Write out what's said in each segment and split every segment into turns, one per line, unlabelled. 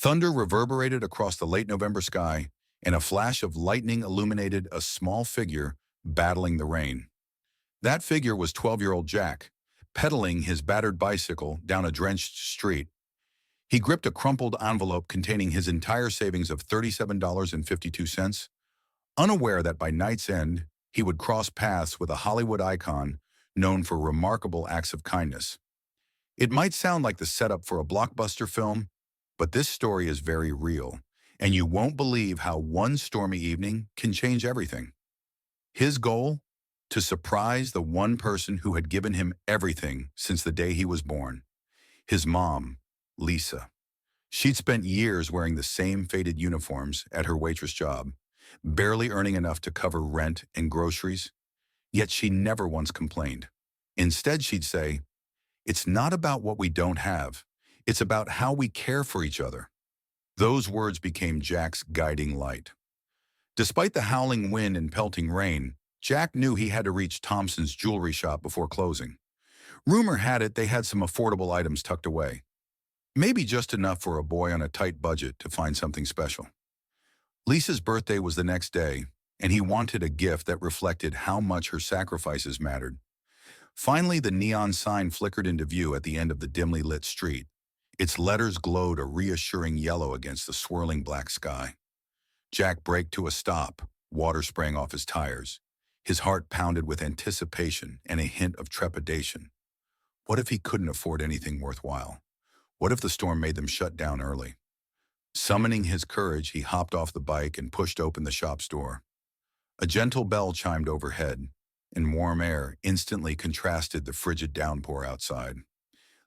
Thunder reverberated across the late November sky, and a flash of lightning illuminated a small figure battling the rain. That figure was 12-year-old Jack, pedaling his battered bicycle down a drenched street. He gripped a crumpled envelope containing his entire savings of $37.52, unaware that by night's end, he would cross paths with a Hollywood icon known for remarkable acts of kindness. It might sound like the setup for a blockbuster film, but this story is very real, and you won't believe how one stormy evening can change everything. His goal? To surprise the one person who had given him everything since the day he was born. His mom, Lisa. She'd spent years wearing the same faded uniforms at her waitress job, barely earning enough to cover rent and groceries, yet she never once complained. Instead, she'd say, "It's not about what we don't have. It's about how we care for each other." Those words became Jack's guiding light. Despite the howling wind and pelting rain, Jack knew he had to reach Thompson's jewelry shop before closing. Rumor had it they had some affordable items tucked away. Maybe just enough for a boy on a tight budget to find something special. Lisa's birthday was the next day, and he wanted a gift that reflected how much her sacrifices mattered. Finally, the neon sign flickered into view at the end of the dimly lit street. Its letters glowed a reassuring yellow against the swirling black sky. Jack braked to a stop, water spraying off his tires. His heart pounded with anticipation and a hint of trepidation. What if he couldn't afford anything worthwhile? What if the storm made them shut down early? Summoning his courage, he hopped off the bike and pushed open the shop's door. A gentle bell chimed overhead, and warm air instantly contrasted the frigid downpour outside.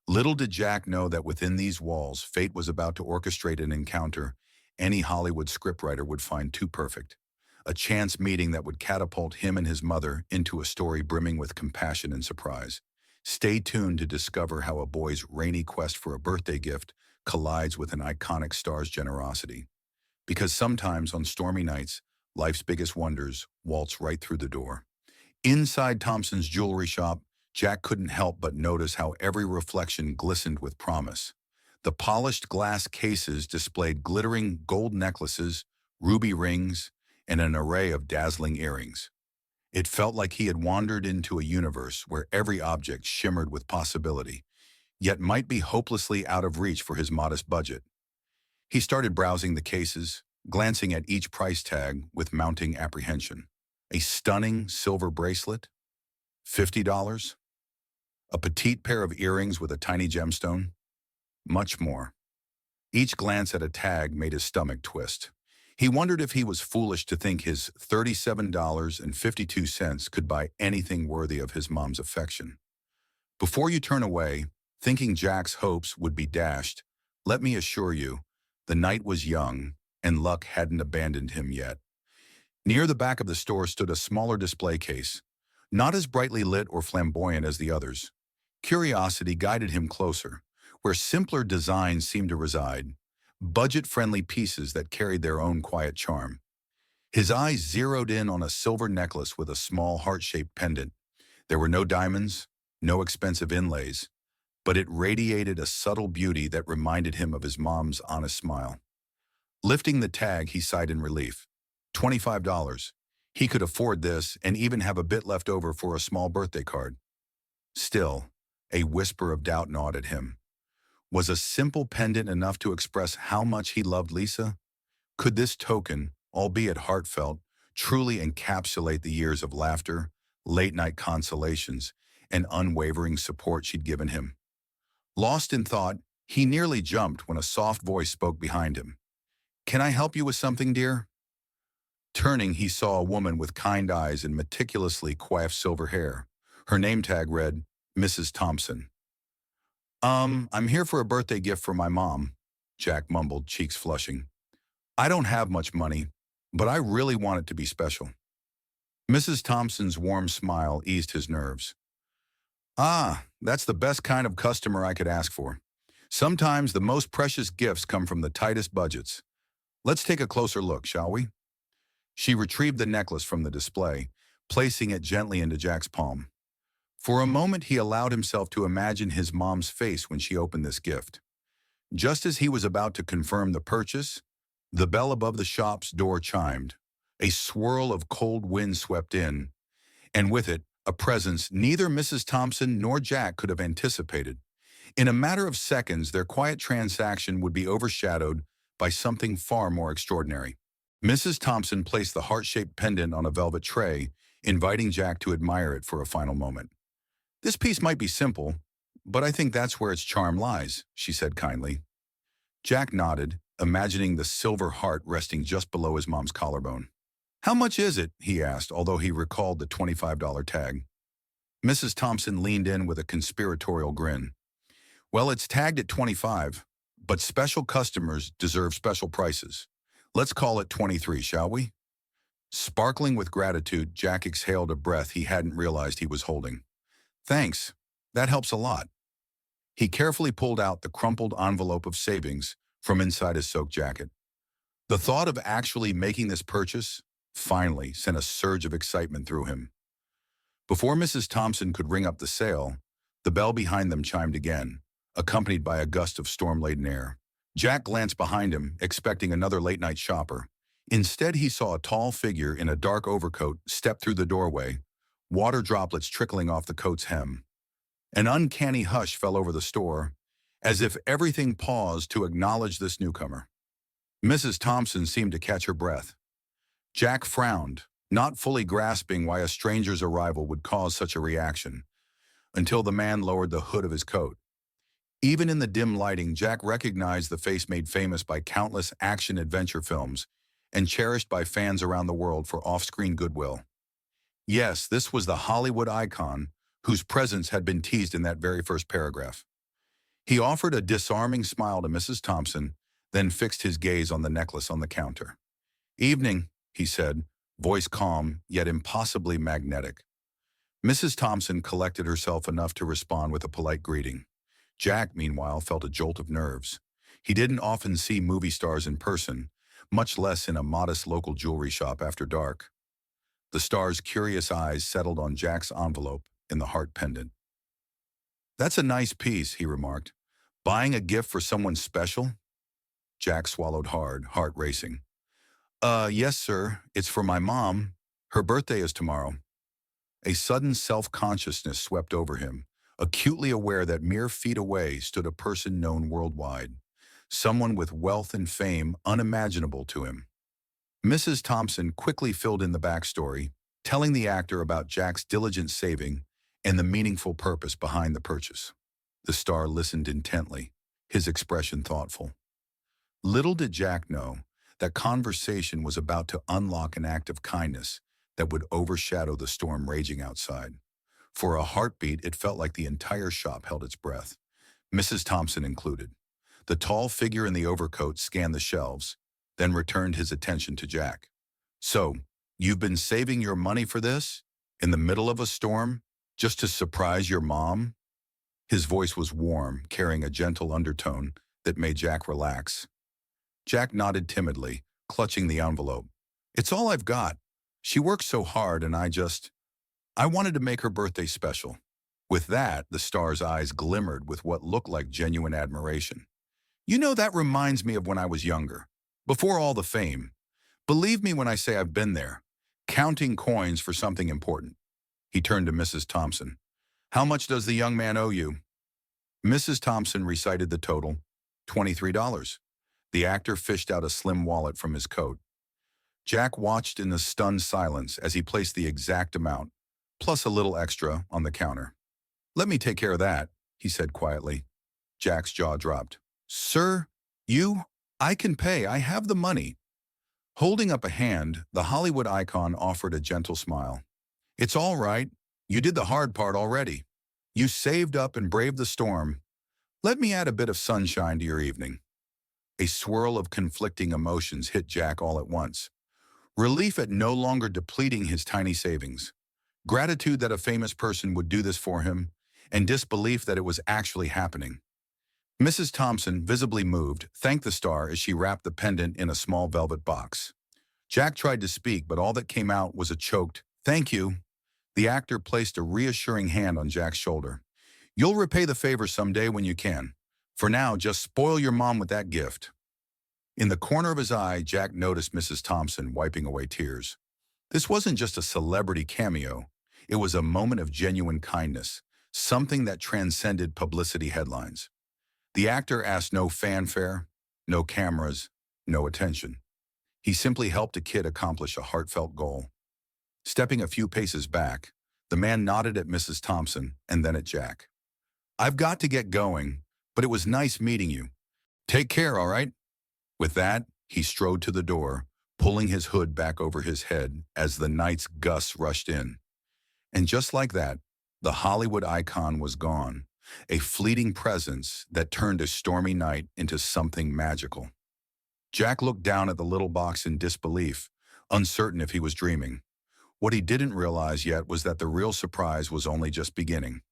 Little did Jack know that within these walls, fate was about to orchestrate an encounter any Hollywood scriptwriter would find too perfect. A chance meeting that would catapult him and his mother into a story brimming with compassion and surprise. Stay tuned to discover how a boy's rainy quest for a birthday gift collides with an iconic star's generosity. Because sometimes on stormy nights, life's biggest wonders waltz right through the door. Inside Thompson's jewelry shop, Jack couldn't help but notice how every reflection glistened with promise. The polished glass cases displayed glittering gold necklaces, ruby rings, and an array of dazzling earrings. It felt like he had wandered into a universe where every object shimmered with possibility, yet might be hopelessly out of reach for his modest budget. He started browsing the cases, glancing at each price tag with mounting apprehension. A stunning silver bracelet? $50? A petite pair of earrings with a tiny gemstone? Much more. Each glance at a tag made his stomach twist. He wondered if he was foolish to think his $37.52 could buy anything worthy of his mom's affection. Before you turn away, thinking Jack's hopes would be dashed, let me assure you, the night was young and luck hadn't abandoned him yet. Near the back of the store stood a smaller display case, not as brightly lit or flamboyant as the others. Curiosity guided him closer, where simpler designs seemed to reside, budget-friendly pieces that carried their own quiet charm. His eyes zeroed in on a silver necklace with a small heart-shaped pendant. There were no diamonds, no expensive inlays, but it radiated a subtle beauty that reminded him of his mom's honest smile. Lifting the tag, he sighed in relief. $25. He could afford this and even have a bit left over for a small birthday card. Still, a whisper of doubt gnawed at him. Was a simple pendant enough to express how much he loved Lisa? Could this token, albeit heartfelt, truly encapsulate the years of laughter, late-night consolations, and unwavering support she'd given him? Lost in thought, he nearly jumped when a soft voice spoke behind him. "Can I help you with something, dear?" Turning, he saw a woman with kind eyes and meticulously coiffed silver hair. Her name tag read, Mrs. Thompson. I'm here for a birthday gift for my mom," Jack mumbled, cheeks flushing. "I don't have much money, but I really want it to be special." Mrs. Thompson's warm smile eased his nerves. "Ah, that's the best kind of customer I could ask for. Sometimes the most precious gifts come from the tightest budgets. Let's take a closer look, shall we?" She retrieved the necklace from the display, placing it gently into Jack's palm. For a moment, he allowed himself to imagine his mom's face when she opened this gift. Just as he was about to confirm the purchase, the bell above the shop's door chimed. A swirl of cold wind swept in, and with it, a presence neither Mrs. Thompson nor Jack could have anticipated. In a matter of seconds, their quiet transaction would be overshadowed by something far more extraordinary. Mrs. Thompson placed the heart-shaped pendant on a velvet tray, inviting Jack to admire it for a final moment. "This piece might be simple, but I think that's where its charm lies," she said kindly. Jack nodded, imagining the silver heart resting just below his mom's collarbone. "How much is it?" he asked, although he recalled the $25 tag. Mrs. Thompson leaned in with a conspiratorial grin. "Well, it's tagged at 25, but special customers deserve special prices. Let's call it 23, shall we?" Sparkling with gratitude, Jack exhaled a breath he hadn't realized he was holding. "Thanks. That helps a lot." He carefully pulled out the crumpled envelope of savings from inside his soaked jacket. The thought of actually making this purchase finally sent a surge of excitement through him. Before Mrs. Thompson could ring up the sale, the bell behind them chimed again, accompanied by a gust of storm-laden air. Jack glanced behind him, expecting another late-night shopper. Instead, he saw a tall figure in a dark overcoat step through the doorway, water droplets trickling off the coat's hem. An uncanny hush fell over the store, as if everything paused to acknowledge this newcomer. Mrs. Thompson seemed to catch her breath. Jack frowned, not fully grasping why a stranger's arrival would cause such a reaction, until the man lowered the hood of his coat. Even in the dim lighting, Jack recognized the face made famous by countless action-adventure films and cherished by fans around the world for off-screen goodwill. Yes, this was the Hollywood icon whose presence had been teased in that very first paragraph. He offered a disarming smile to Mrs. Thompson, then fixed his gaze on the necklace on the counter. "Evening," he said, voice calm yet impossibly magnetic. Mrs. Thompson collected herself enough to respond with a polite greeting. Jack, meanwhile, felt a jolt of nerves. He didn't often see movie stars in person, much less in a modest local jewelry shop after dark. The star's curious eyes settled on Jack's envelope in the heart pendant. "That's a nice piece," he remarked. "Buying a gift for someone special?" Jack swallowed hard, heart racing. Yes, sir. It's for my mom. Her birthday is tomorrow." A sudden self-consciousness swept over him, acutely aware that mere feet away stood a person known worldwide, someone with wealth and fame unimaginable to him. Mrs. Thompson quickly filled in the backstory, telling the actor about Jack's diligent saving and the meaningful purpose behind the purchase. The star listened intently, his expression thoughtful. Little did Jack know that conversation was about to unlock an act of kindness that would overshadow the storm raging outside. For a heartbeat, it felt like the entire shop held its breath, Mrs. Thompson included. The tall figure in the overcoat scanned the shelves, then returned his attention to Jack. "So, you've been saving your money for this? In the middle of a storm? Just to surprise your mom?" His voice was warm, carrying a gentle undertone that made Jack relax. Jack nodded timidly, clutching the envelope. "It's all I've got. She works so hard and I wanted to make her birthday special." With that, the star's eyes glimmered with what looked like genuine admiration. "You know, that reminds me of when I was younger, before all the fame. Believe me when I say I've been there, counting coins for something important." He turned to Mrs. Thompson. "How much does the young man owe you?" Mrs. Thompson recited the total, $23. The actor fished out a slim wallet from his coat. Jack watched in a stunned silence as he placed the exact amount, plus a little extra, on the counter. "Let me take care of that," he said quietly. Jack's jaw dropped. "Sir, I can pay. I have the money." Holding up a hand, the Hollywood icon offered a gentle smile. "It's all right. You did the hard part already. You saved up and braved the storm. Let me add a bit of sunshine to your evening." A swirl of conflicting emotions hit Jack all at once. Relief at no longer depleting his tiny savings, gratitude that a famous person would do this for him, and disbelief that it was actually happening. Mrs. Thompson, visibly moved, thanked the star as she wrapped the pendant in a small velvet box. Jack tried to speak, but all that came out was a choked, "Thank you." The actor placed a reassuring hand on Jack's shoulder. "You'll repay the favor someday when you can. For now, just spoil your mom with that gift." In the corner of his eye, Jack noticed Mrs. Thompson wiping away tears. This wasn't just a celebrity cameo. It was a moment of genuine kindness, something that transcended publicity headlines. The actor asked no fanfare, no cameras, no attention. He simply helped a kid accomplish a heartfelt goal. Stepping a few paces back, the man nodded at Mrs. Thompson and then at Jack. "I've got to get going, but it was nice meeting you. Take care, all right?" With that, he strode to the door, pulling his hood back over his head as the night's gusts rushed in. And just like that, the Hollywood icon was gone, a fleeting presence that turned a stormy night into something magical. Jack looked down at the little box in disbelief, uncertain if he was dreaming. What he didn't realize yet was that the real surprise was only just beginning.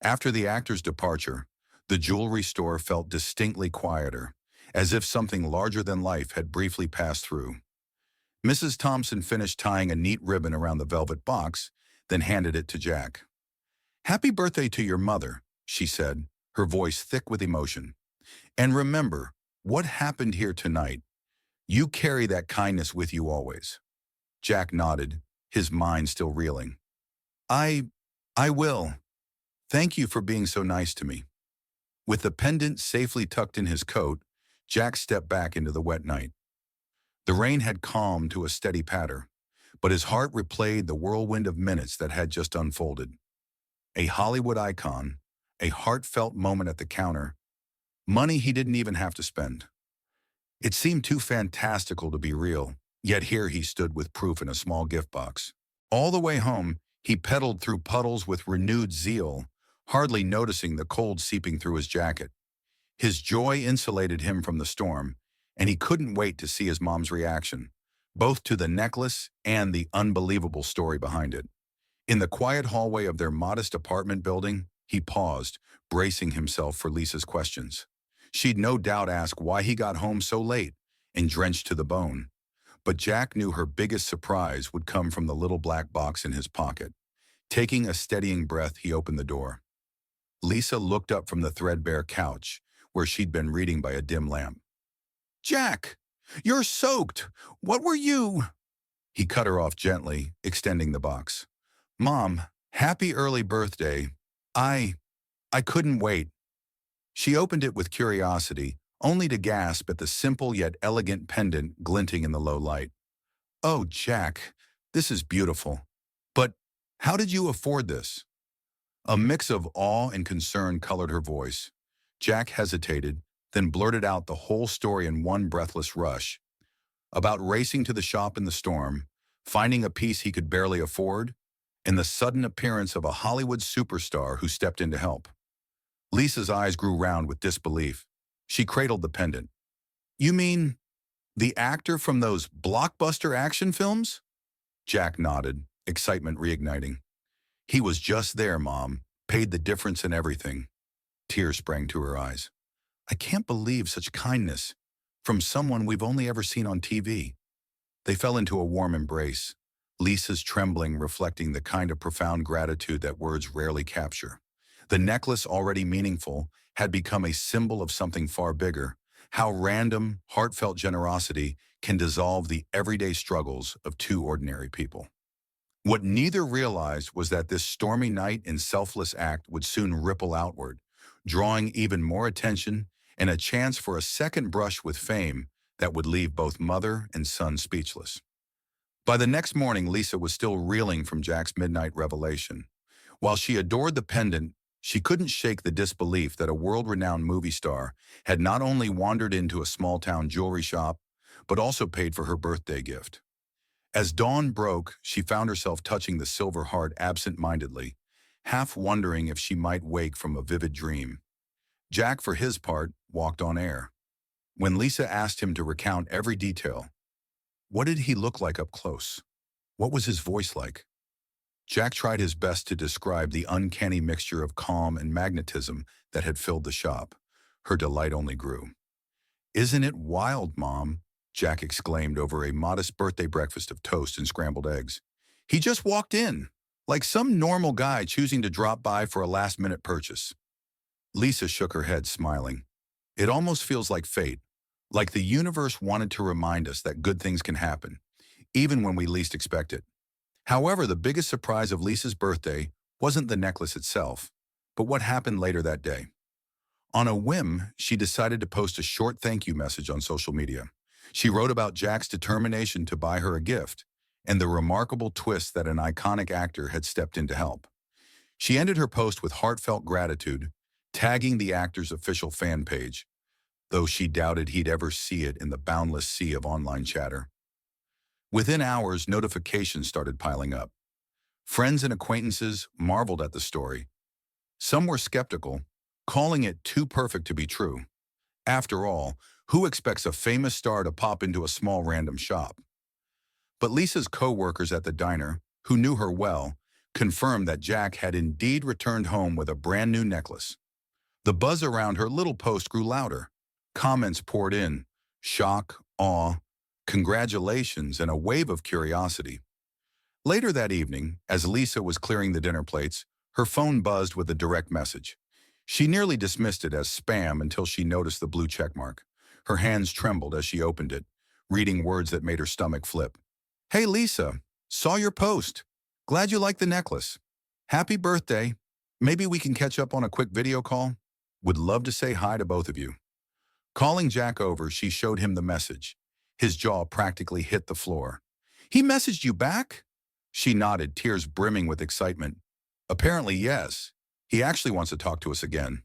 After the actor's departure, the jewelry store felt distinctly quieter, as if something larger than life had briefly passed through. Mrs. Thompson finished tying a neat ribbon around the velvet box, then handed it to Jack. "Happy birthday to your mother," she said, her voice thick with emotion. "And remember, what happened here tonight, you carry that kindness with you always." Jack nodded, his mind still reeling. I will. Thank you for being so nice to me." With the pendant safely tucked in his coat, Jack stepped back into the wet night. The rain had calmed to a steady patter, but his heart replayed the whirlwind of minutes that had just unfolded. A Hollywood icon, a heartfelt moment at the counter, money he didn't even have to spend. It seemed too fantastical to be real, yet here he stood with proof in a small gift box. All the way home, he pedaled through puddles with renewed zeal, hardly noticing the cold seeping through his jacket. His joy insulated him from the storm, and he couldn't wait to see his mom's reaction, both to the necklace and the unbelievable story behind it. In the quiet hallway of their modest apartment building, he paused, bracing himself for Lisa's questions. She'd no doubt ask why he got home so late and drenched to the bone. But Jack knew her biggest surprise would come from the little black box in his pocket. Taking a steadying breath, he opened the door. Lisa looked up from the threadbare couch, where she'd been reading by a dim lamp. "Jack, you're soaked. What were you—" He cut her off gently, extending the box. "Mom, happy early birthday. I couldn't wait." She opened it with curiosity, only to gasp at the simple yet elegant pendant glinting in the low light. "Oh, Jack, this is beautiful. But how did you afford this?" A mix of awe and concern colored her voice. Jack hesitated, then blurted out the whole story in one breathless rush. About racing to the shop in the storm, finding a piece he could barely afford, and the sudden appearance of a Hollywood superstar who stepped in to help. Lisa's eyes grew round with disbelief. She cradled the pendant. "You mean the actor from those blockbuster action films?" Jack nodded, excitement reigniting. "He was just there, Mom. Paid the difference in everything." Tears sprang to her eyes. "I can't believe such kindness from someone we've only ever seen on TV." They fell into a warm embrace, Lisa's trembling reflecting the kind of profound gratitude that words rarely capture. The necklace, already meaningful, had become a symbol of something far bigger. How random, heartfelt generosity can dissolve the everyday struggles of two ordinary people. What neither realized was that this stormy night and selfless act would soon ripple outward, drawing even more attention and a chance for a second brush with fame that would leave both mother and son speechless. By the next morning, Lisa was still reeling from Jack's midnight revelation. While she adored the pendant, she couldn't shake the disbelief that a world-renowned movie star had not only wandered into a small-town jewelry shop, but also paid for her birthday gift. As dawn broke, she found herself touching the silver heart absent-mindedly, half wondering if she might wake from a vivid dream. Jack, for his part, walked on air. When Lisa asked him to recount every detail, what did he look like up close? What was his voice like? Jack tried his best to describe the uncanny mixture of calm and magnetism that had filled the shop. Her delight only grew. "Isn't it wild, Mom?" Jack exclaimed over a modest birthday breakfast of toast and scrambled eggs. "He just walked in, like some normal guy choosing to drop by for a last-minute purchase." Lisa shook her head, smiling. It almost feels like fate, like the universe wanted to remind us that good things can happen, even when we least expect it. However, the biggest surprise of Lisa's birthday wasn't the necklace itself, but what happened later that day. On a whim, she decided to post a short thank you message on social media. She wrote about Jack's determination to buy her a gift and the remarkable twist that an iconic actor had stepped in to help. She ended her post with heartfelt gratitude, tagging the actor's official fan page, though she doubted he'd ever see it in the boundless sea of online chatter. Within hours, notifications started piling up. Friends and acquaintances marveled at the story. Some were skeptical, calling it too perfect to be true. After all, who expects a famous star to pop into a small random shop? But Lisa's co-workers at the diner, who knew her well, confirmed that Jack had indeed returned home with a brand new necklace. The buzz around her little post grew louder. Comments poured in, shock, awe, congratulations, and a wave of curiosity. Later that evening, as Lisa was clearing the dinner plates, her phone buzzed with a direct message. She nearly dismissed it as spam until she noticed the blue checkmark. Her hands trembled as she opened it, reading words that made her stomach flip. Hey Lisa, saw your post. Glad you like the necklace. Happy birthday. Maybe we can catch up on a quick video call? Would love to say hi to both of you. Calling Jack over, she showed him the message. His jaw practically hit the floor. He messaged you back? She nodded, tears brimming with excitement. Apparently, yes. He actually wants to talk to us again.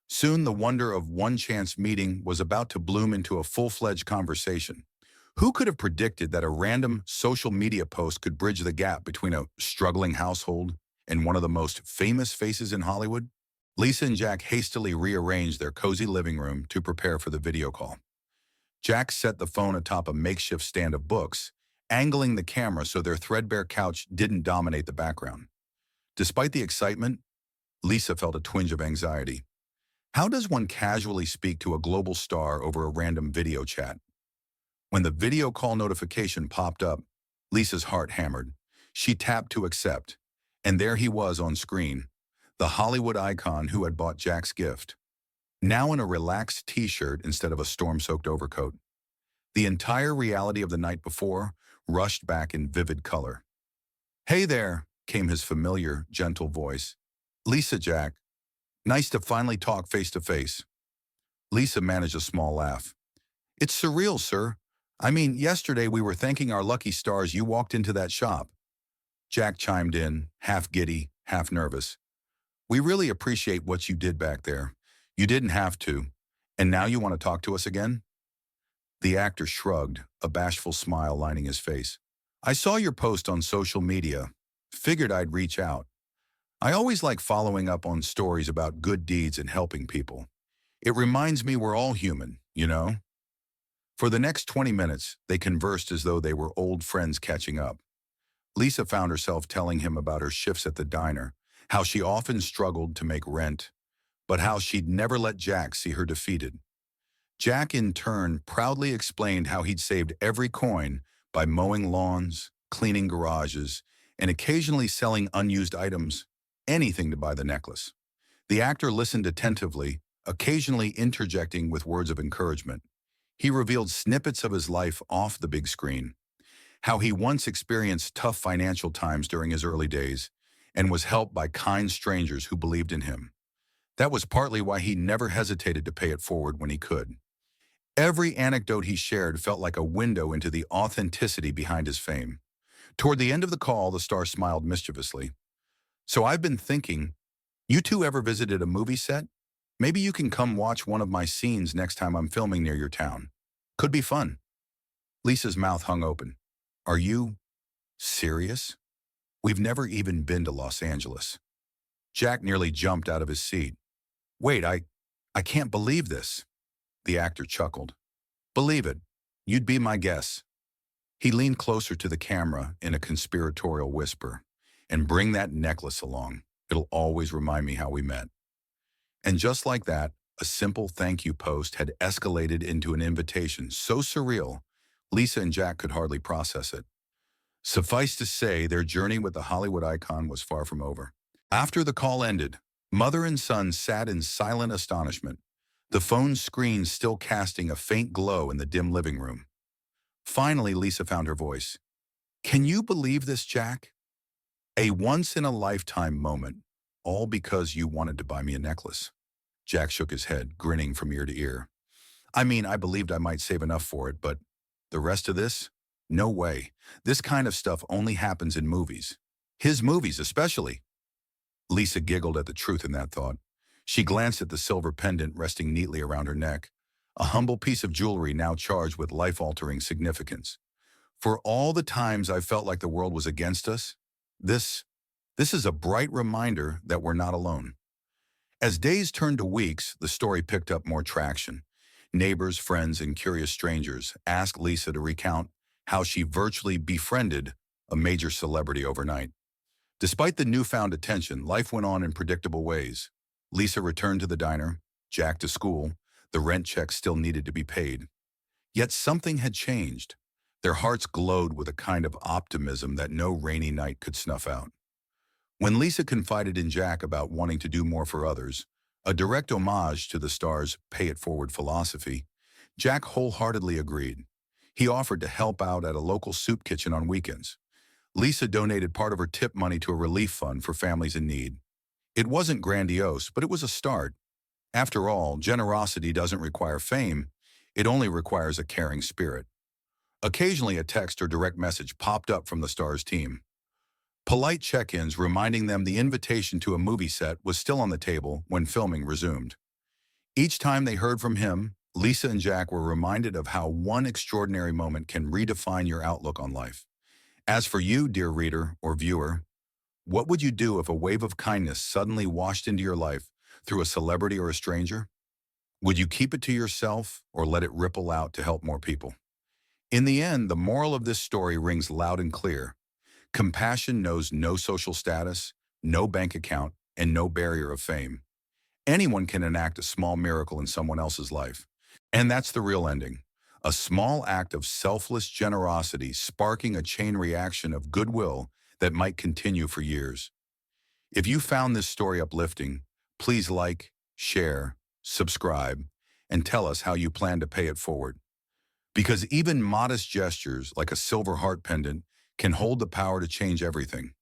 Soon, the wonder of one chance meeting was about to bloom into a full-fledged conversation. Who could have predicted that a random social media post could bridge the gap between a struggling household and one of the most famous faces in Hollywood? Lisa and Jack hastily rearranged their cozy living room to prepare for the video call. Jack set the phone atop a makeshift stand of books, angling the camera so their threadbare couch didn't dominate the background. Despite the excitement, Lisa felt a twinge of anxiety. How does one casually speak to a global star over a random video chat? When the video call notification popped up, Lisa's heart hammered. She tapped to accept, and there he was on screen, the Hollywood icon who had bought Jack's gift. Now in a relaxed t-shirt instead of a storm-soaked overcoat. The entire reality of the night before rushed back in vivid color. Hey there, came his familiar, gentle voice. Lisa, Jack. Nice to finally talk face to face. Lisa managed a small laugh. It's surreal, sir. I mean, yesterday we were thanking our lucky stars you walked into that shop. Jack chimed in, half giddy, half nervous. We really appreciate what you did back there. You didn't have to. And now you want to talk to us again? The actor shrugged, a bashful smile lining his face. I saw your post on social media. Figured I'd reach out. I always like following up on stories about good deeds and helping people. It reminds me we're all human, you know? For the next 20 minutes, they conversed as though they were old friends catching up. Lisa found herself telling him about her shifts at the diner, how she often struggled to make rent, but how she'd never let Jack see her defeated. Jack, in turn, proudly explained how he'd saved every coin by mowing lawns, cleaning garages, and occasionally selling unused items, anything to buy the necklace. The actor listened attentively, occasionally interjecting with words of encouragement. He revealed snippets of his life off the big screen, how he once experienced tough financial times during his early days and was helped by kind strangers who believed in him. That was partly why he never hesitated to pay it forward when he could. Every anecdote he shared felt like a window into the authenticity behind his fame. Toward the end of the call, the star smiled mischievously. So I've been thinking, you two ever visited a movie set? Maybe you can come watch one of my scenes next time I'm filming near your town. Could be fun. Lisa's mouth hung open. Are you serious? We've never even been to Los Angeles. Jack nearly jumped out of his seat. Wait, I can't believe this. The actor chuckled. Believe it. You'd be my guess. He leaned closer to the camera in a conspiratorial whisper. And bring that necklace along. It'll always remind me how we met. And just like that, a simple thank you post had escalated into an invitation so surreal, Lisa and Jack could hardly process it. Suffice to say, their journey with the Hollywood icon was far from over. After the call ended, Mother and son sat in silent astonishment, the phone's screen still casting a faint glow in the dim living room. Finally, Lisa found her voice. Can you believe this, Jack? A once-in-a-lifetime moment, all because you wanted to buy me a necklace. Jack shook his head, grinning from ear to ear. I mean, I believed I might save enough for it, but the rest of this? No way. This kind of stuff only happens in movies. His movies, especially. Lisa giggled at the truth in that thought. She glanced at the silver pendant resting neatly around her neck, a humble piece of jewelry now charged with life-altering significance. For all the times I felt like the world was against us, this, this is a bright reminder that we're not alone. As days turned to weeks, the story picked up more traction. Neighbors, friends, and curious strangers asked Lisa to recount how she virtually befriended a major celebrity overnight. Despite the newfound attention, life went on in predictable ways. Lisa returned to the diner, Jack to school, the rent check still needed to be paid. Yet something had changed. Their hearts glowed with a kind of optimism that no rainy night could snuff out. When Lisa confided in Jack about wanting to do more for others, a direct homage to the star's pay-it-forward philosophy, Jack wholeheartedly agreed. He offered to help out at a local soup kitchen on weekends. Lisa donated part of her tip money to a relief fund for families in need. It wasn't grandiose, but it was a start. After all, generosity doesn't require fame, it only requires a caring spirit. Occasionally, a text or direct message popped up from the star's team. Polite check-ins reminding them the invitation to a movie set was still on the table when filming resumed. Each time they heard from him, Lisa and Jack were reminded of how one extraordinary moment can redefine your outlook on life. As for you, dear reader or viewer, what would you do if a wave of kindness suddenly washed into your life through a celebrity or a stranger? Would you keep it to yourself or let it ripple out to help more people? In the end, the moral of this story rings loud and clear. Compassion knows no social status, no bank account, and no barrier of fame. Anyone can enact a small miracle in someone else's life. And that's the real ending. A small act of selfless generosity sparking a chain reaction of goodwill that might continue for years. If you found this story uplifting, please like, share, subscribe, and tell us how you plan to pay it forward. Because even modest gestures like a silver heart pendant can hold the power to change everything.